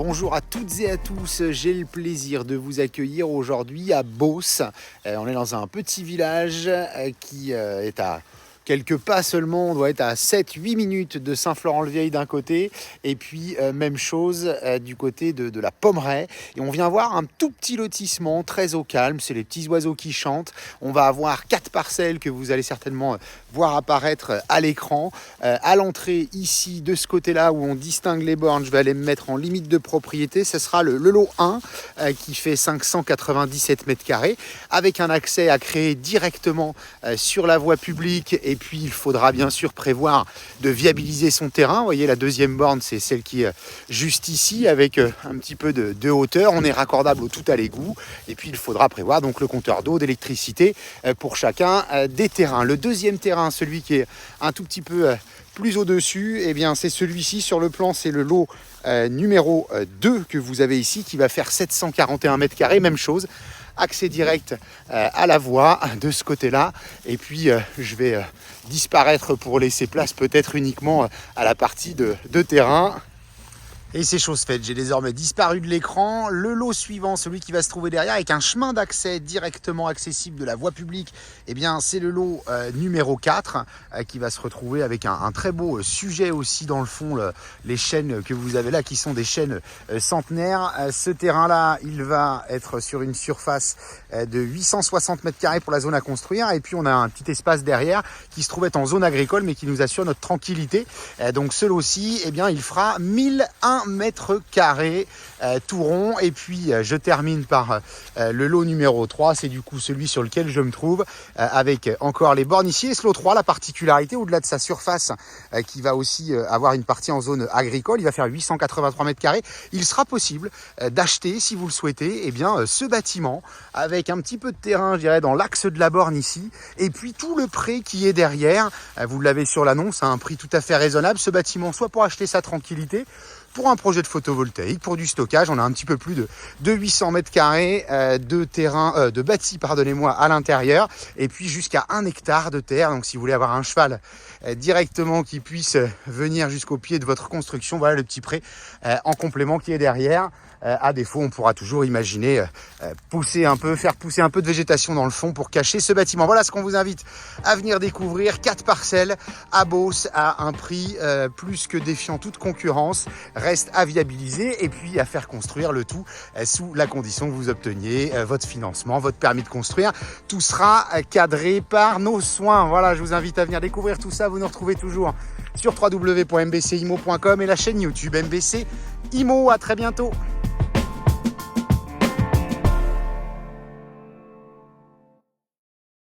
Bonjour à toutes et à tous, j'ai le plaisir de vous accueillir aujourd'hui à Beauce. On est dans un petit village qui est à quelques pas seulement, on doit être à 7-8 minutes de Saint-Florent-le-Vieil d'un côté, et puis même chose du côté de la Pommeraye. Et on vient voir un tout petit lotissement très au calme, c'est les petits oiseaux qui chantent. On va avoir 4 parcelles que vous allez certainement voir apparaître à l'écran. À l'entrée ici, de ce côté-là où on distingue les bornes, je vais aller me mettre en limite de propriété. Ce sera le lot 1 qui fait 597 mètres carrés avec un accès à créer directement sur la voie publique. Et puis il faudra bien sûr prévoir de viabiliser son terrain. Vous voyez, la deuxième borne, c'est celle qui est juste ici avec un petit peu de hauteur. On est raccordable au tout à l'égout. Et puis il faudra prévoir donc le compteur d'eau, d'électricité pour chacun des terrains. Le deuxième terrain, celui qui est un tout petit peu plus au-dessus, eh bien c'est celui-ci sur le plan, c'est le lot numéro 2 que vous avez ici qui va faire 741 mètres carrés, même chose. Accès direct à la voie de ce côté-là. Et puis, je vais disparaître pour laisser place peut-être uniquement à la partie de terrain. Et c'est chose faite, j'ai désormais disparu de l'écran. Le lot suivant, celui qui va se trouver derrière, avec un chemin d'accès directement accessible de la voie publique, eh bien c'est le lot numéro 4 qui va se retrouver avec un très beau sujet aussi dans le fond, les chênes que vous avez là qui sont des chênes centenaires. Ce terrain-là, il va être sur une surface de 860 mètres carrés pour la zone à construire. Et puis on a un petit espace derrière qui se trouve être en zone agricole mais qui nous assure notre tranquillité. Donc ce lot-ci, eh bien il fera 1001 mètres carrés tout rond. Et puis je termine par le lot numéro 3, c'est du coup celui sur lequel je me trouve avec encore les bornes ici. Et ce lot 3, la particularité au-delà de sa surface qui va aussi avoir une partie en zone agricole, il va faire 883 mètres carrés. Il sera possible d'acheter, si vous le souhaitez, eh bien ce bâtiment avec un petit peu de terrain, je dirais, dans l'axe de la borne ici, et puis tout le pré qui est derrière. Vous l'avez sur l'annonce à un prix tout à fait raisonnable. Ce bâtiment, soit pour acheter sa tranquillité, pour un projet de photovoltaïque, pour du stockage. On a un petit peu plus de 800 mètres carrés de terrain, de bâti, pardonnez-moi, à l'intérieur, et puis jusqu'à 1 hectare de terre. Donc si vous voulez avoir un cheval directement qui puisse venir jusqu'au pied de votre construction, voilà le petit pré en complément qui est derrière. À défaut, on pourra toujours imaginer faire pousser un peu de végétation dans le fond pour cacher ce bâtiment. Voilà ce qu'on vous invite à venir découvrir. 4 parcelles à Beauce à un prix plus que défiant toute concurrence. Reste à viabiliser et puis à faire construire le tout sous la condition que vous obteniez votre financement, votre permis de construire. Tout sera cadré par nos soins. Voilà, je vous invite à venir découvrir tout ça. Vous nous retrouvez toujours sur www.mbcimo.com et la chaîne YouTube MBC Imo. À très bientôt.